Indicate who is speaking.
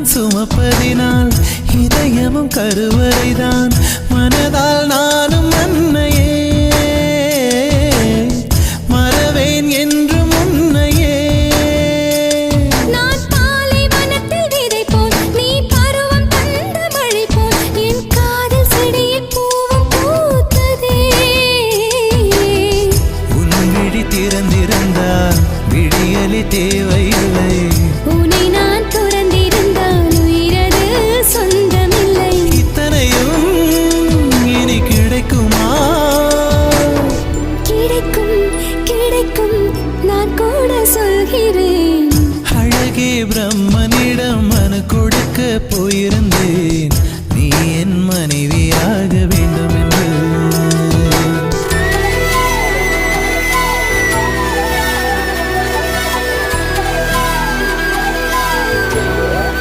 Speaker 1: சுமப்பதினால் இதயமும் கருவறைதான் மனதால் நானும் அன்னையே மறவேன் என்று முன்னையே
Speaker 2: நான் பாலை வனத்தில் விதை போல் நீ பருவம் தந்த மழை போல் என் காதல் செடியில் பூவும் பூத்ததே
Speaker 1: உன் விழி திறந்திருந்தால் விடியலி தேவையில்லை
Speaker 2: உன்னை நான் துறந்திருந்தால் உயிரது சொந்தமில்லை
Speaker 1: இத்தனையும் இனி கிடைக்குமா
Speaker 2: கிடைக்கும் கிடைக்கும் நான் கூட சொல்கிறேன்
Speaker 1: அழகே பிரம்மனிடம் மனு கொடுக்க போயிருந்த